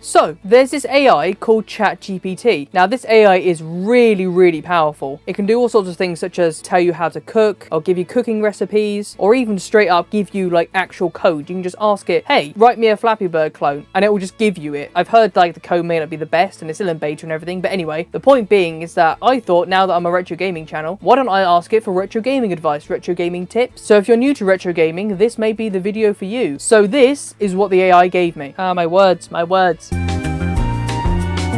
So there's this AI called Chatgpt. Now this AI is really powerful. It can do all sorts of things such as tell you how to cook, or give you cooking recipes, or even straight up give you like actual code. You can just ask it, hey, write me a Flappy Bird clone, and it will just give you it. I've heard like the code may not be the best and it's still in beta and everything, but anyway, the point being is that I thought, now that I'm a retro gaming channel, why don't I ask it for retro gaming advice, retro gaming tips? So if you're new to retro gaming, this may be the video for you. So this is what the AI gave me. My words.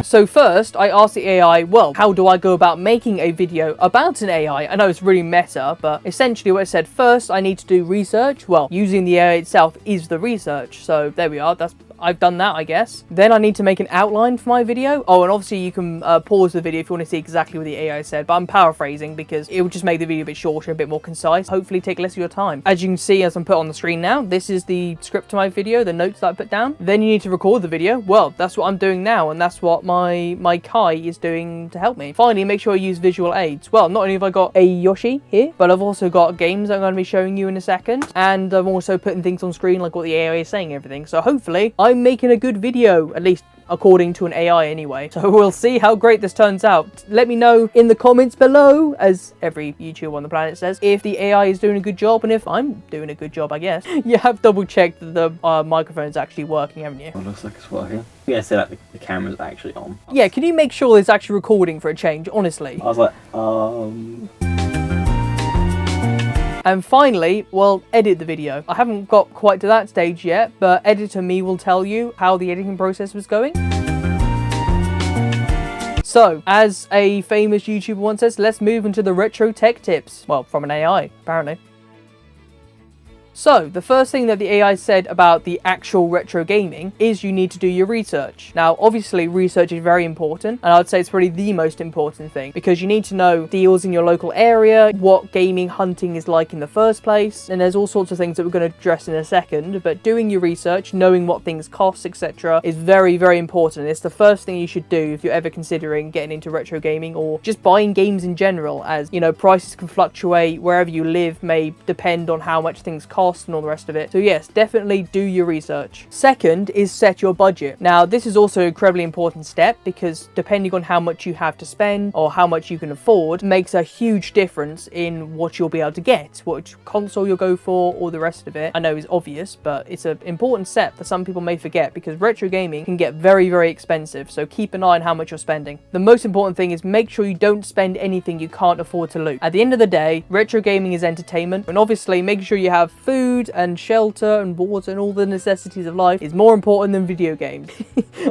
So first, I asked the AI, well, how do I go about making a video about an AI? I know it's really meta, but essentially what it said, first, I need to do research. Well, using the AI itself is the research. So there we are. I've done that, I guess. Then I need to make an outline for my video. Oh, and obviously you can pause the video if you want to see exactly what the AI said, but I'm paraphrasing because it will just make the video a bit shorter, a bit more concise, hopefully take less of your time. As you can see, as I'm put on the screen now, this is the script to my video, the notes that I put down. Then you need to record the video. Well, that's what I'm doing now, and that's what my Kai is doing to help me. Finally, make sure I use visual aids. Well, not only have I got a Yoshi here, but I've also got games that I'm going to be showing you in a second, and I'm also putting things on screen like what the AI is saying and everything. So hopefully, I'm making a good video, at least according to an AI anyway. So we'll see how great this turns out. Let me know in the comments below, as every YouTuber on the planet says, if the AI is doing a good job and if I'm doing a good job, I guess. You have double checked that the microphone's actually working, haven't you? It looks like it's working. Yeah, so like the camera's actually on. Yeah, can you make sure it's actually recording for a change, honestly? I was like, And finally, well, edit the video. I haven't got quite to that stage yet, but Editor Me will tell you how the editing process was going. So, as a famous YouTuber once says, let's move into the retro tech tips. Well, from an AI, apparently. So, the first thing that the AI said about the actual retro gaming is you need to do your research. Now, obviously, research is very important, and I'd say it's probably the most important thing, because you need to know deals in your local area, what gaming hunting is like in the first place, and there's all sorts of things that we're going to address in a second, but doing your research, knowing what things cost, etc. is very important. It's the first thing you should do if you're ever considering getting into retro gaming, or just buying games in general, as, you know, prices can fluctuate, wherever you live may depend on how much things cost, and all the rest of it. So yes, definitely do your research. Second is set your budget. Now, this is also an incredibly important step, because depending on how much you have to spend or how much you can afford makes a huge difference in what you'll be able to get, which console you'll go for, all the rest of it. I know is obvious, but it's an important step that some people may forget, because retro gaming can get very expensive, so keep an eye on how much you're spending. The most important thing is make sure you don't spend anything you can't afford to lose. At the end of the day, retro gaming is entertainment, and obviously making sure you have food and shelter and water and all the necessities of life is more important than video games.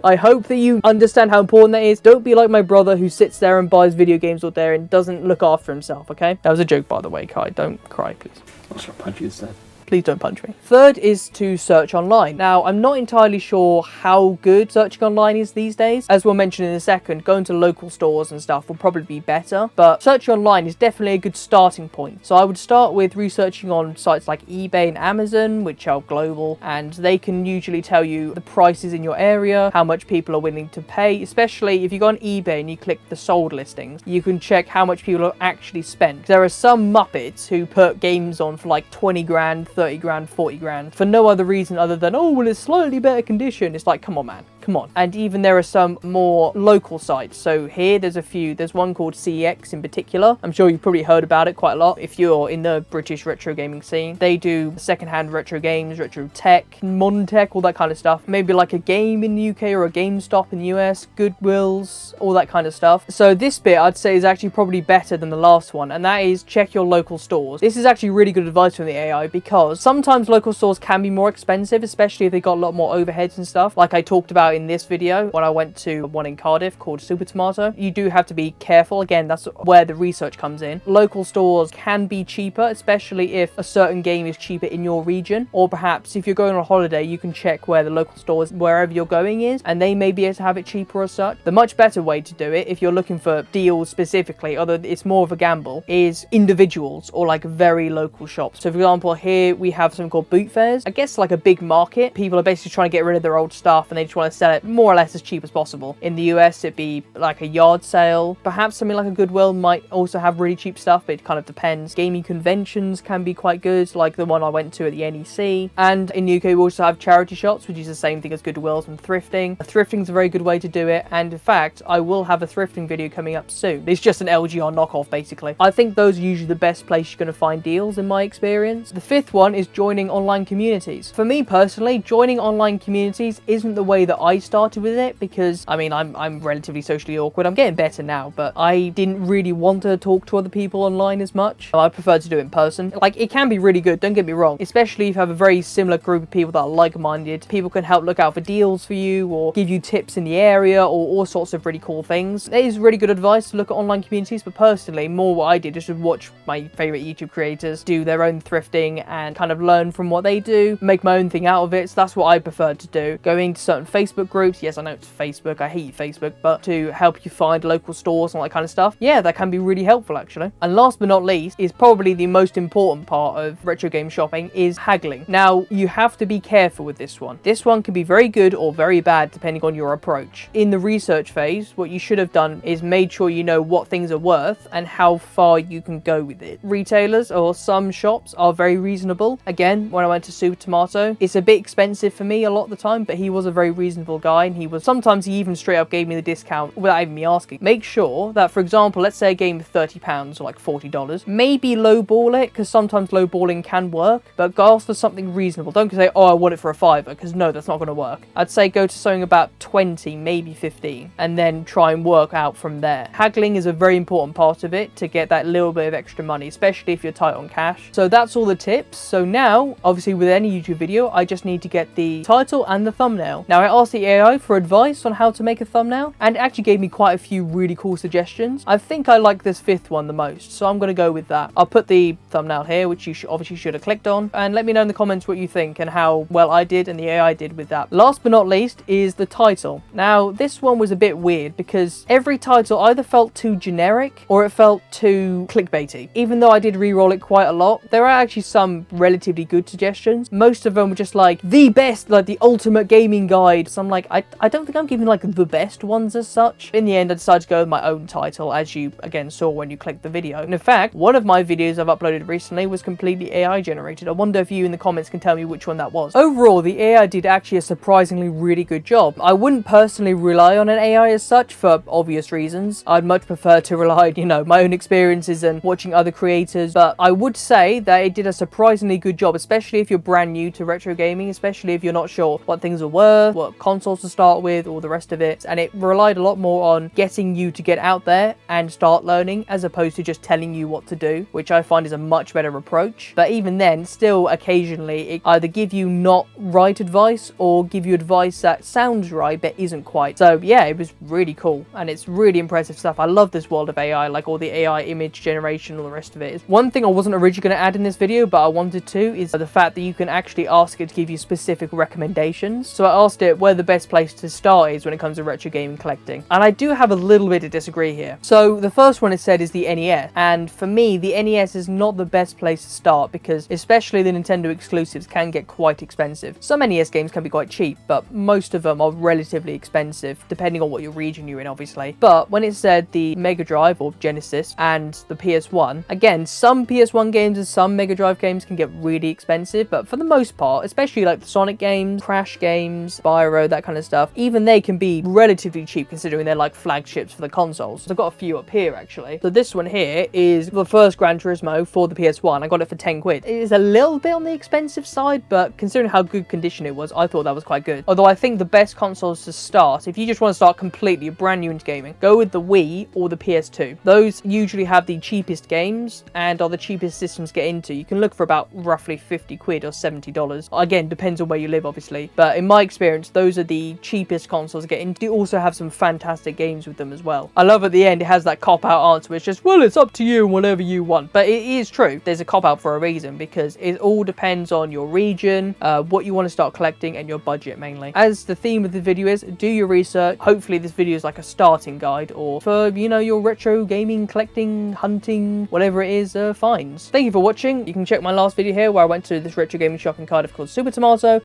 I hope that you understand how important that is. Don't be like my brother who sits there and buys video games all day and doesn't look after himself, okay? That was a joke, by the way, Kai. Don't cry, please. I'll start punching you instead. Please don't punch me. Third is to search online. Now, I'm not entirely sure how good searching online is these days. As we'll mention in a second, going to local stores and stuff will probably be better, but searching online is definitely a good starting point. So I would start with researching on sites like eBay and Amazon, which are global, and they can usually tell you the prices in your area, how much people are willing to pay, especially if you go on eBay and you click the sold listings, you can check how much people have actually spent. There are some muppets who put games on for like 20 grand, 30 grand, 40 grand for no other reason other than, oh, well, it's slightly better condition. It's like, come on, man. Come on. And even there are some more local sites. So here there's a few. There's one called CEX in particular. I'm sure you've probably heard about it quite a lot if you're in the British retro gaming scene. They do secondhand retro games, retro tech, modern tech, all that kind of stuff. Maybe like a game in the UK or a GameStop in the US, Goodwills, all that kind of stuff. So this bit I'd say is actually probably better than the last one, and that is check your local stores. This is actually really good advice from the AI, because sometimes local stores can be more expensive, especially if they got a lot more overheads and stuff, like I talked about in this video when I went to one in Cardiff called Super Tomato. You do have to be careful. Again, that's where the research comes in. Local stores can be cheaper, especially if a certain game is cheaper in your region, or perhaps if you're going on a holiday, you can check where the local stores wherever you're going is, and they may be able to have it cheaper as such. The much better way to do it, if you're looking for deals specifically, although it's more of a gamble, is individuals or like very local shops. So for example, here we have something called boot fairs. I guess like a big market. People are basically trying to get rid of their old stuff and they just want to sell sell it more or less as cheap as possible. In the US, it'd be like a yard sale. Perhaps something like a Goodwill might also have really cheap stuff, but it kind of depends. Gaming conventions can be quite good, like the one I went to at the NEC. And in the UK, we also have charity shops, which is the same thing as Goodwills and thrifting. Thrifting is a very good way to do it, and in fact, I will have a thrifting video coming up soon. It's just an LGR knockoff, basically. I think those are usually the best place you're going to find deals in my experience. The fifth one is joining online communities. For me personally, joining online communities isn't the way that I started with it, because I mean, I'm relatively socially awkward. I'm getting better now, but I didn't really want to talk to other people online as much. I prefer to do it in person. Like, it can be really good, don't get me wrong, especially if you have a very similar group of people that are like-minded. People can help look out for deals for you, or give you tips in the area, or all sorts of really cool things. It is really good advice to look at online communities, but personally, more what I did is to watch my favorite YouTube creators do their own thrifting and kind of learn from what they do, make my own thing out of it. So that's what I prefer to do. Going to certain Facebook groups, yes, I know it's Facebook, I hate Facebook, but to help you find local stores and all that kind of stuff, yeah, that can be really helpful actually. And last but not least is probably the most important part of retro game shopping, is haggling. Now, you have to be careful with this one. This one can be very good or very bad depending on your approach. In the research phase, what you should have done is made sure you know what things are worth and how far you can go with it. Retailers or some shops are very reasonable. Again, when I went to Super Tomato, it's a bit expensive for me a lot of the time, but he was a very reasonable guy, and sometimes he even straight up gave me the discount without even me asking. Make sure that, for example, let's say a game is £30 or like $40, maybe lowball it, because sometimes lowballing can work, but go after something reasonable. Don't say, oh, I want it for a £5, because no, that's not going to work. I'd say go to something about 20, maybe 15, and then try and work out from there. Haggling is a very important part of it to get that little bit of extra money, especially if you're tight on cash. So that's all the tips. So now, obviously with any YouTube video, I just need to get the title and the thumbnail. Now, I asked the AI for advice on how to make a thumbnail, and it actually gave me quite a few really cool suggestions. I think I like this fifth one the most, so I'm going to go with that. I'll put the thumbnail here, which you obviously should have clicked on, and let me know in the comments what you think and how well I did and the AI did with that. Last but not least is the title. Now, this one was a bit weird because every title either felt too generic or it felt too clickbaity. Even though I did re-roll it quite a lot, there are actually some relatively good suggestions. Most of them were just like, the best, like the ultimate gaming guide. So I'm like, I don't think I'm giving like the best ones as such. In the end, I decided to go with my own title, as you again saw when you clicked the video. And in fact, one of my videos I've uploaded recently was completely AI generated. I wonder if you in the comments can tell me which one that was. Overall, the AI did actually a surprisingly really good job. I wouldn't personally rely on an AI as such for obvious reasons. I'd much prefer to rely, you know, my own experiences and watching other creators, but I would say that it did a surprisingly good job, especially if you're brand new to retro gaming, especially if you're not sure what things are worth, what consoles to start with, all the rest of it. And it relied a lot more on getting you to get out there and start learning, as opposed to just telling you what to do, which I find is a much better approach. But even then, still occasionally it either give you not right advice or give you advice that sounds right but isn't quite. So yeah, it was really cool and it's really impressive stuff. I love this world of AI, like all the AI image generation, all the rest of it. One thing I wasn't originally going to add in this video, but I wanted to, is the fact that you can actually ask it to give you specific recommendations. So I asked it where the best place to start is when it comes to retro gaming collecting. And I do have a little bit to disagree here. So the first one it said is the NES. And for me, the NES is not the best place to start because especially the Nintendo exclusives can get quite expensive. Some NES games can be quite cheap, but most of them are relatively expensive, depending on what your region you're in, obviously. But when it said the Mega Drive or Genesis and the PS1, again, some PS1 games and some Mega Drive games can get really expensive, but for the most part, especially like the Sonic games, Crash games, Spyro, that kind of stuff, even they can be relatively cheap considering they're like flagships for the consoles. So I've got a few up here actually. So this one here is the first Gran Turismo for the PS1. I got it for 10 quid. It is a little bit on the expensive side, but considering how good condition it was, I thought that was quite good. Although I think the best consoles to start, if you just want to start completely brand new into gaming, go with the Wii or the PS2. Those usually have the cheapest games and are the cheapest systems to get into. You can look for about roughly 50 quid or $70. Again, depends on where you live, obviously. But in my experience, those are the cheapest consoles to get into. You also have some fantastic games with them as well. I love at the end, it has that cop-out answer, which is just, well, it's up to you and whatever you want. But it is true. There's a cop-out for a reason because it all depends on your region, what you want to start collecting, and your budget mainly. As the theme of the video is, do your research. Hopefully this video is like a starting guide or for, you know, your retro gaming, collecting, hunting, whatever it is, finds. Thank you for watching. You can check my last video here where I went to this retro gaming shop in Cardiff called Super Tomato.